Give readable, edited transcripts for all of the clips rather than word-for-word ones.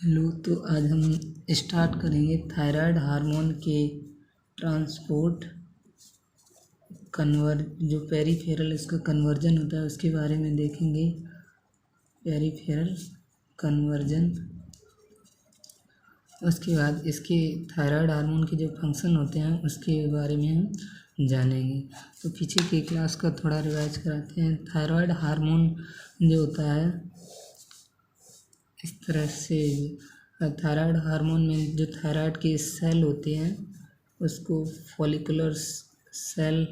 Hello, तो आज हम स्टार्ट करेंगे थायराइड हार्मोन के ट्रांसपोर्ट जो पेरीफेरल इसका कन्वर्जन होता है उसके बारे में देखेंगे। पेरीफेरल कन्वर्जन, उसके बाद इसके थायराइड हार्मोन के जो फंक्शन होते हैं उसके बारे में हम जानेंगे। तो पीछे की क्लास का थोड़ा रिवाइज कराते हैं। थायराइड हार्मोन जो होता है इस तरह से, थायराइड हार्मोन में जो थायराइड के सेल होते हैं उसको फॉलिकुलर सेल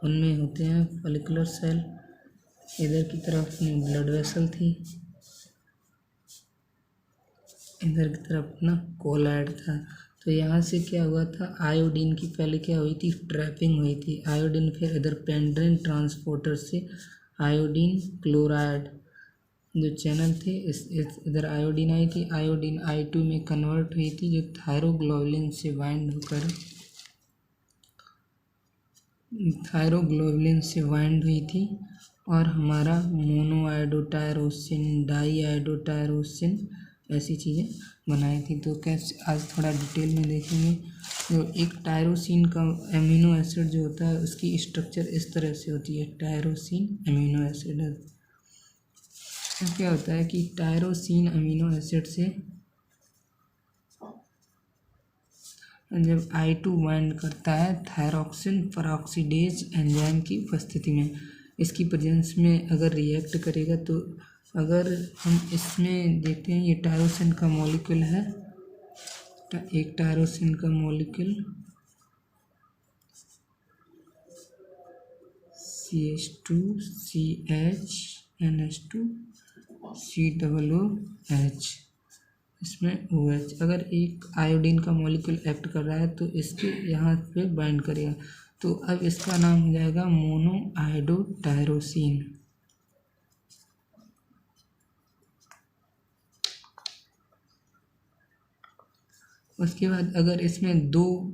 उनमें होते हैं। फॉलिकुलर सेल इधर की तरफ ब्लड वेसल थी, इधर की तरफ ना कोलॉइड था। तो यहाँ से क्या हुआ था, आयोडीन की पहले क्या हुई थी, ट्रैपिंग हुई थी आयोडीन, फिर इधर पेंड्रेन ट्रांसपोर्टर से आयोडीन क्लोराइड जो चैनल थे इधर आयोडीन आई थी। आयोडीन I2 में कन्वर्ट हुई थी जो थायरोग्लोबुलिन से बाइंड हुई थी और हमारा मोनोआयोडोटायरोसिन, डाईआयोडोटायरोसिन ऐसी चीज़ें बनाई थी। तो कैसे आज थोड़ा डिटेल में देखेंगे। तो एक टायरोसिन का अमीनो एसिड जो होता है उसकी स्ट्रक्चर इस तरह से होती है। टायरोसिन अमीनो एसिड क्या होता है कि टायरोसिन अमीनो एसिड से जब I2 बाइंड करता है थायरोक्सिन परऑक्सीडेज एंजाइम की उपस्थिति में, इसकी प्रेजेंस में अगर रिएक्ट करेगा, तो अगर हम इसमें देखते हैं ये टायरोसिन का मॉलिक्यूल है, एक टायरोसिन का मॉलिक्यूल CH2CHNH2COOH, इसमें OH, अगर एक आयोडीन का मॉलिक्यूल एक्ट कर रहा है तो इसके यहाँ पे बाइंड करेगा। तो अब इसका नाम हो जाएगा मोनोआयोडोटायरोसिन। उसके बाद अगर इसमें दो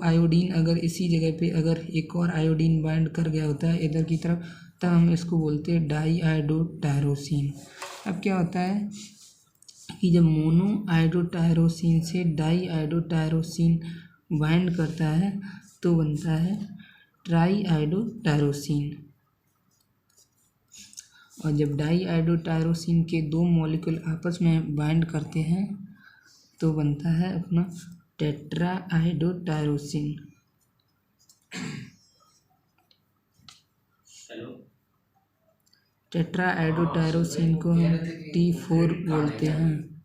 आयोडीन अगर इसी जगह पे अगर एक और आयोडीन बाइंड कर गया होता है इधर की तरफ, तब हम इसको बोलते हैं डाईआयोडोटायरोसिन। अब क्या होता है कि जब मोनोआयोडोटायरोसिन से डाईआयोडोटायरोसिन बाइंड करता है तो बनता है ट्राईआयोडोटायरोसिन, और जब डाईआयोडोटायरोसिन के दो मॉलिक्यूल आपस में बाइंड करते हैं तो बनता है अपना टेट्राआयोडोटायरोसिन। टेट्राआयोडोटायरोसिन को हम T4 बोलते हैं।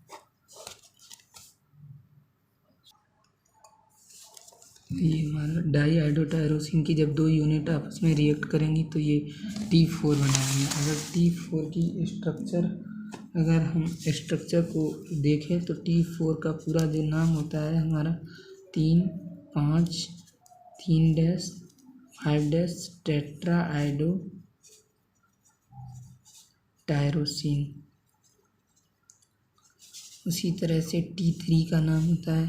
ये हमारा डाईआयोडोटायरोसिन की जब दो यूनिट आपस में रिएक्ट करेंगी तो ये T4 बनाएंगे। अगर T4 की स्ट्रक्चर, अगर हम स्ट्रक्चर को देखें तो T4 का पूरा जो नाम होता है हमारा 3,5,3-5- टेट्राआयोडोटायरोसिन। उसी तरह से T3 का नाम होता है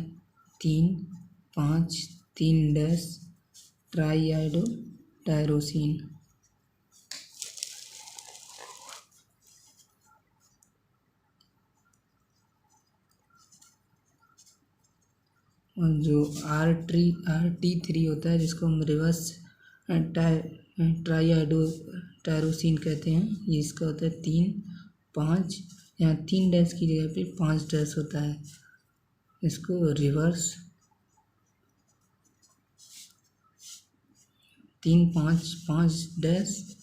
3,5,3- ट्राईआयोडोटायरोसिन। और जो RT3 होता है जिसको हम रिवर्स ट्राईआयोडोटायरोसिन कहते हैं, ये इसका होता है 3,5, यहाँ 3 की जगह पे 5 होता है, इसको रिवर्स 3,5,5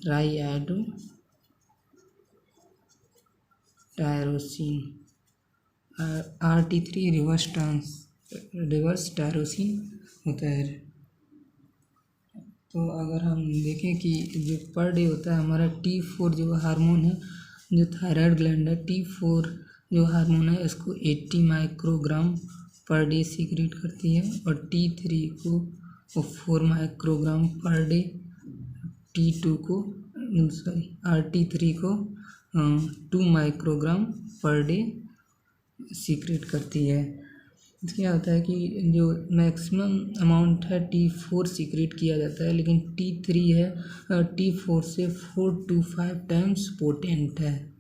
ट्राईआयोडोटायरोसिन। RT3 रिवर्स टायरोसिन होता है। तो अगर हम देखें कि जो पर डे होता है हमारा T4 जो हार्मोन है, जो थायराइड ग्लैंड है, T4 जो हार्मोन है इसको 80 माइक्रोग्राम पर डे सीक्रेट करती है, और T3 को 4 माइक्रोग्राम पर डे, RT3 को 2 माइक्रोग्राम पर डे सीक्रेट करती है। क्या होता है कि जो मैक्सिमम अमाउंट है T4 सीक्रेट किया जाता है, लेकिन T3 है T4 से 4 to 5 टाइम्स पोटेंट है।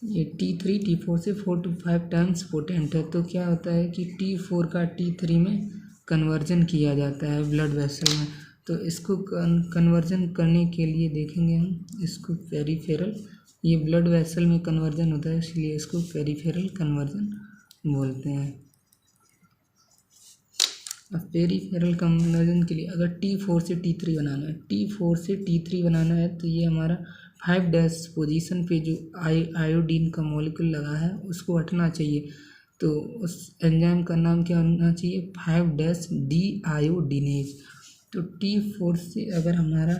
ये T3 T4 से 4 to 5 टाइम्स पोटेंट है। तो क्या होता है कि T4 का T3 में कन्वर्जन किया जाता है ब्लड वेसल में। तो इसको कन्वर्जन करने के लिए देखेंगे हम इसको पेरिफेरल, ये ब्लड वेसल में कन्वर्जन होता है इसलिए इसको पेरिफेरल कन्वर्जन बोलते हैं। अब पेरिफेरल कन्वर्जन के लिए अगर T4 से T3 बनाना है, T4 से T3 बनाना है तो ये हमारा 5' पोजीशन पे जो आयोडीन का मॉलिक्यूल लगा है उसको हटना चाहिए। तो उस एंजाइम का नाम क्या होना चाहिए, 5' डीआयोडीनेज। तो T4 से अगर हमारा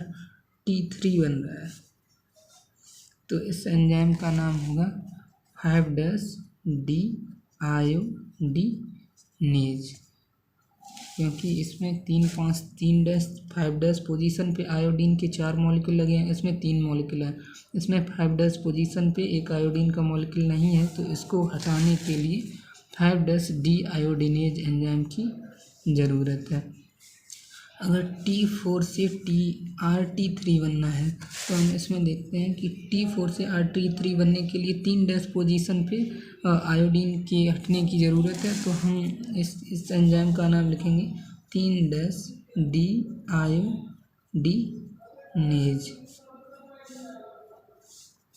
T3 बन रहा है तो इस एंजाइम का नाम होगा 5' डीआयोडीनेज, क्योंकि इसमें 5' पोजीशन पे आयोडीन के 4 मॉलिक्यूल लगे हैं, इसमें 3 मॉलिक्यूल हैं। इसमें 5' पोजीशन पे एक आयोडीन का मॉलिक्यूल नहीं है, तो इसको हटाने के लिए 5' डीआयोडीनेज एंजाइम की ज़रूरत है। अगर T4 से RT3 बनना है तो हम इसमें देखते हैं कि T4 से RT3 बनने के लिए 3' पोजीशन पे आयोडीन के हटने की ज़रूरत है। तो हम इस एंजाइम का नाम लिखेंगे 3' डीआयोडीनेज।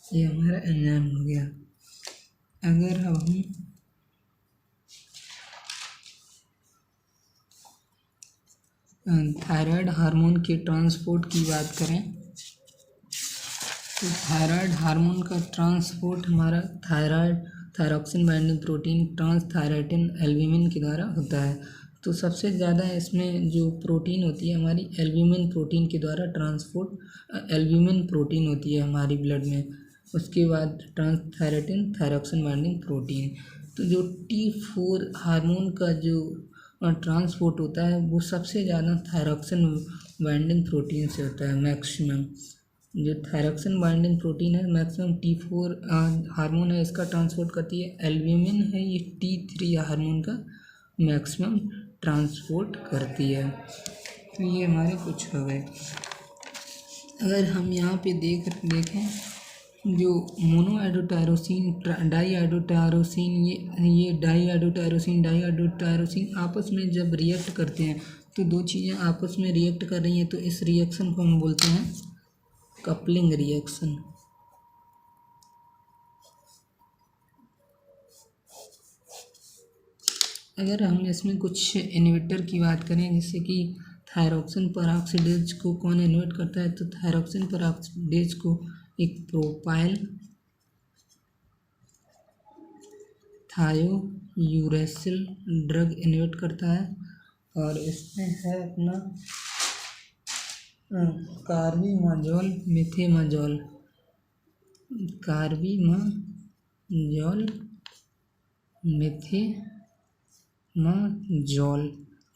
ये हमारा एंजाइम हो गया। अगर अब हम थायराइड हार्मोन के ट्रांसपोर्ट की बात करें तो थायराइड हार्मोन का ट्रांसपोर्ट हमारा थायरॉक्सिन बाइंडिंग प्रोटीन ट्रांसथायराइटिन एल्ब्यूमिन के द्वारा होता है। तो सबसे ज़्यादा इसमें जो प्रोटीन होती है हमारी एल्ब्यूमिन प्रोटीन के द्वारा एल्ब्यूमिन प्रोटीन होती है हमारी ब्लड में। उसके बाद ट्रांसथायराइटिन थायरॉक्सिन बाइंडिंग प्रोटीन। तो जो T4 हार्मोन का जो ट्रांसपोर्ट होता है वो सबसे ज़्यादा थायरॉक्सिन बाइंडिंग प्रोटीन से होता है। मैक्सिमम जो थायरॉक्सिन बाइंडिंग प्रोटीन है मैक्सिमम T4 हार्मोन है इसका ट्रांसपोर्ट करती है। एल्ब्यूमिन है ये T3 हार्मोन का मैक्सिमम ट्रांसपोर्ट करती है। तो ये हमारे कुछ हो गए। अगर हम यहाँ पे देखें जो मोनोआइडोटायरोसिन डाईआइडोटायरोसिन ये डाईआइडोटायरोसिन आपस में जब रिएक्ट करते हैं तो दो चीज़ें आपस में रिएक्ट कर रही हैं तो इस रिएक्शन को हम बोलते हैं कपलिंग रिएक्शन। अगर हम इसमें कुछ इनहिबिटर की बात करें जैसे कि थायरॉक्सिन परऑक्सीडेज को कौन इनहिबिट करता है तो थायरॉक्सिन परऑक्सीडेज को एक प्रोपाइल थायोयूरेसिल ड्रग इनहिबिट करता है और इसमें है अपना कार्बिमाजोल मेथेमाजोल।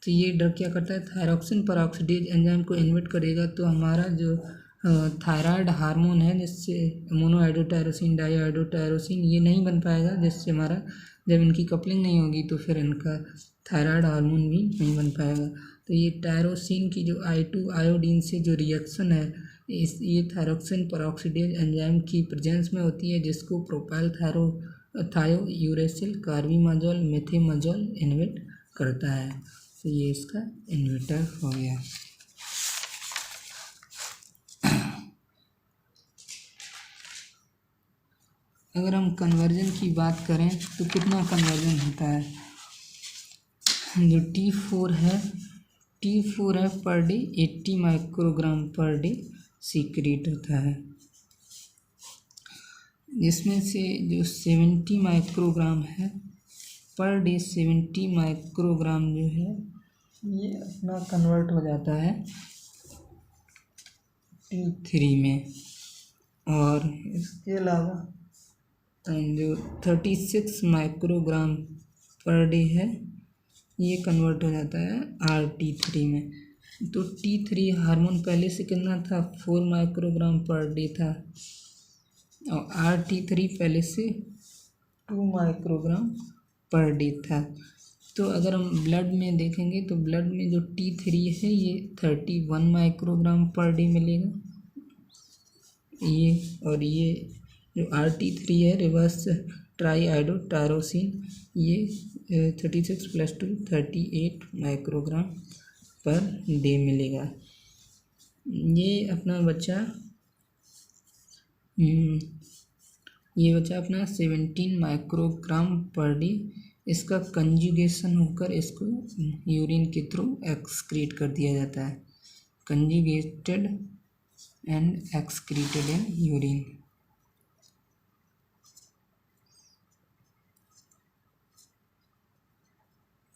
तो ये ड्रग क्या करता है थायरॉक्सिन परऑक्सीडेज एंजाइम को इनहिबिट करेगा। तो हमारा जो थायराइड हार्मोन है जिससे मोनोआइडोटायरोसिन डाईआइडोटायरोसिन ये नहीं बन पाएगा, जिससे हमारा जब इनकी कपलिंग नहीं होगी तो फिर इनका थायराइड हार्मोन भी नहीं बन पाएगा। तो ये टायरोसिन की जो I2 आयोडीन से जो रिएक्शन है ये थायरॉक्सिन परऑक्सीडेज एंजाइम की प्रेजेंस में होती है जिसको प्रोपाइल थायोयूरेसिल कार्बिमाजोल मेथेमाजोल इनहिबिट करता है। तो ये इसका इनहिबिटर हो गया। अगर हम कन्वर्जन की बात करें तो कितना कन्वर्जन होता है, जो T4 है per day 80 microgram per day secret होता है, जिसमें से जो 70 माइक्रोग्राम है पर डे 70 माइक्रोग्राम जो है ये अपना कन्वर्ट हो जाता है T3 में। और इसके अलावा जो 36 माइक्रोग्राम पर डे है ये कन्वर्ट हो जाता है RT3 में। तो T3 हार्मोन पहले से कितना था 4 माइक्रोग्राम पर डे था और RT3 पहले से 2 माइक्रोग्राम पर डे था। तो अगर हम ब्लड में देखेंगे तो ब्लड में जो T3 है ये 31 माइक्रोग्राम पर डे मिलेगा ये, और ये जो RT3 है रिवर्स ट्राईआयोडोटायरोसिन, ये 36 + 2 38 माइक्रोग्राम पर डे मिलेगा। ये अपना बच्चा अपना 17 माइक्रोग्राम पर डे इसका कंजुगेशन होकर इसको यूरिन के थ्रू एक्सक्रीट कर दिया जाता है, conjugated and excreted in urine.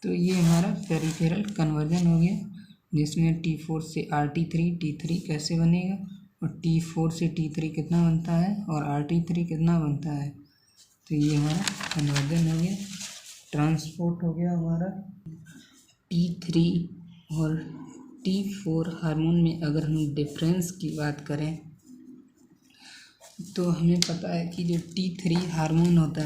तो ये हमारा पेरिफेरल कन्वर्जन हो गया, जिसमें T4 से RT3, T3 कैसे बनेगा और T4 से T3 कितना बनता है और RT3 कितना बनता है। तो ये हमारा कन्वर्जन हो गया, ट्रांसपोर्ट हो गया हमारा। T3 और T4 हार्मोन में अगर हम डिफरेंस की बात करें तो हमें पता है कि जो T3 हार्मोन होता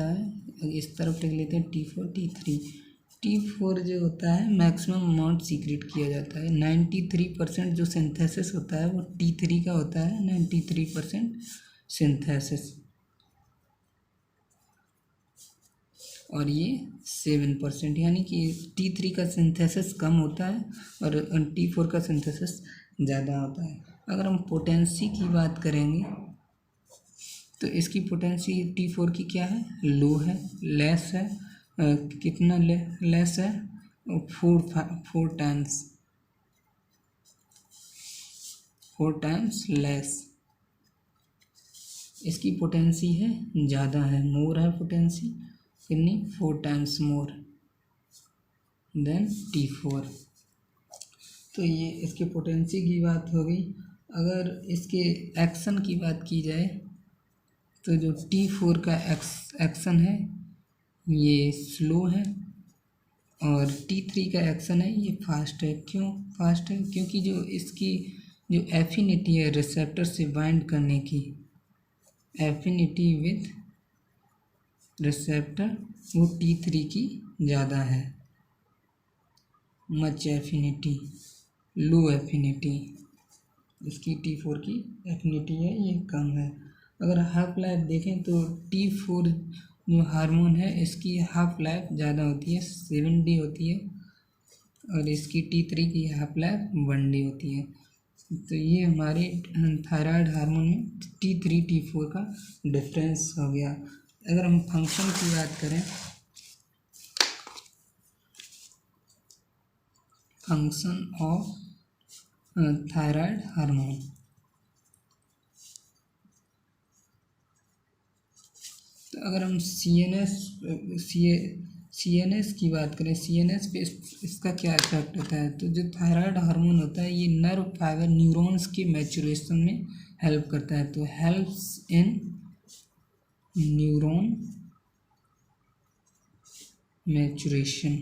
है, इस तरफ लिख लेते हैं T4 T3। T4 जो होता है मैक्सिमम अमाउंट सीक्रेट किया जाता है, 93% जो सिंथेसिस होता है वो T3 का होता है, 93% सिंथेसिस, और ये 7%, यानी कि T3 का सिंथेसिस कम होता है और T4 का सिंथेसिस ज़्यादा होता है। अगर हम पोटेंसी की बात करेंगे तो इसकी पोटेंसी T4 की क्या है, लो है, लेस है, कितना लेस है, 4 टाइम्स लेस। इसकी पोटेंसी है ज़्यादा है, मोर है पोटेंसी, कितनी, 4 टाइम्स मोर देन T4। तो ये इसके पोटेंसी की बात हो गई। अगर इसके एक्शन की बात की जाए तो जो T4 का एक्शन है ये स्लो है और T3 का एक्शन है ये फास्ट है। क्यों फास्ट है, क्योंकि जो इसकी जो एफिनिटी है रिसेप्टर से बाइंड करने की, एफिनिटी विथ रिसेप्टर, वो T3 की ज़्यादा है, मच एफिनिटी, लो एफिनिटी। इसकी T4 की एफिनिटी है ये कम है। अगर हाफ लाइफ देखें तो T4 जो हार्मोन है इसकी हाफ लाइफ ज़्यादा होती है, 7 डे होती है, और इसकी T3 की हाफ लाइफ 1 डे होती है। तो ये हमारे थायराइड हार्मोन में T3 T4 का डिफरेंस हो गया। अगर हम फंक्शन की बात करें, फंक्शन ऑफ थायराइड हार्मोन, तो अगर हम CNS की बात करें, CNS पे इसका क्या इफेक्ट होता है, तो जो थायराइड हार्मोन होता है ये नर्व फाइबर न्यूरॉन्स के मैच्योरेशन में हेल्प करता है, तो हेल्प्स इन न्यूरॉन मैच्योरेशन।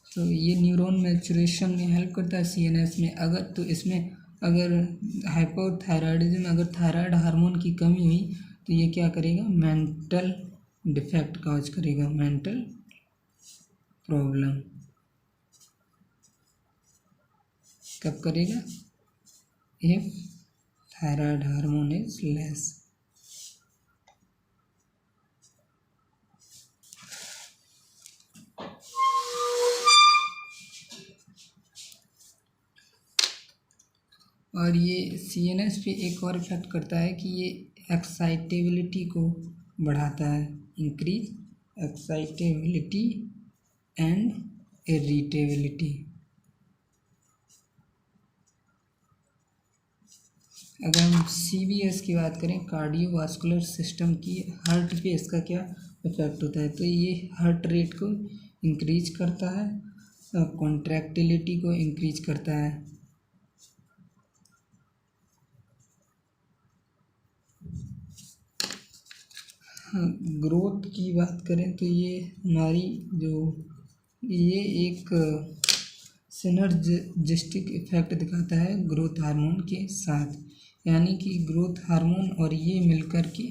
तो ये न्यूरॉन मैच्योरेशन में हेल्प करता है CNS में। अगर तो इसमें अगर हाइपोथायराइडिज्म, अगर थायराइड हार्मोन की कमी हुई तो ये क्या करेगा, मेंटल डिफेक्ट कॉज करेगा, मेंटल प्रॉब्लम कब करेगा, if thyroid hormone is less. और ये CNS पे एक और इफेक्ट करता है कि ये एक्साइटेबिलिटी को बढ़ाता है, इंक्रीज एक्साइटेबिलिटी एंड इरिटेबिलिटी। अगर हम CVS की बात करें, कार्डियोवास्कुलर सिस्टम की, हार्ट पे इसका क्या इफेक्ट होता है, तो ये हार्ट रेट को इंक्रीज करता है, कॉन्ट्रैक्टिलिटी को इंक्रीज करता है। ग्रोथ की बात करें तो ये हमारी ये एक सिनर्जिस्टिक इफेक्ट दिखाता है ग्रोथ हार्मोन के साथ, यानी कि ग्रोथ हार्मोन और ये मिलकर के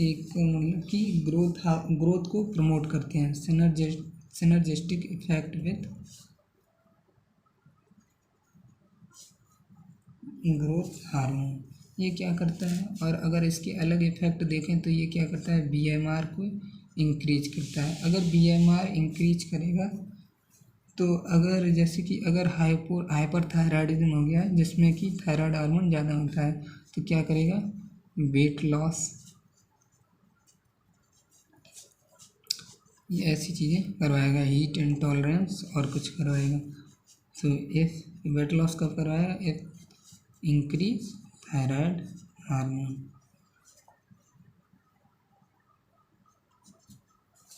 एक मतलब कि ग्रोथ को प्रमोट करते हैं, synergistic effect with growth hormone. ये क्या करता है, और अगर इसके अलग इफेक्ट देखें तो ये क्या करता है, बीएमआर को इंक्रीज करता है। अगर बीएमआर इंक्रीज करेगा तो अगर जैसे कि अगर हाइपरथायराइडिज्म हो गया जिसमें कि थायराइड हार्मोन ज़्यादा होता है तो क्या करेगा, वेट लॉस, ये ऐसी चीज़ें करवाएगा, हीट इंटॉलरेंस और कुछ करवाएगा। सो इफ वेट लॉस कब करवाएगा, इफ इंक्रीज थायराइड हार्मोन।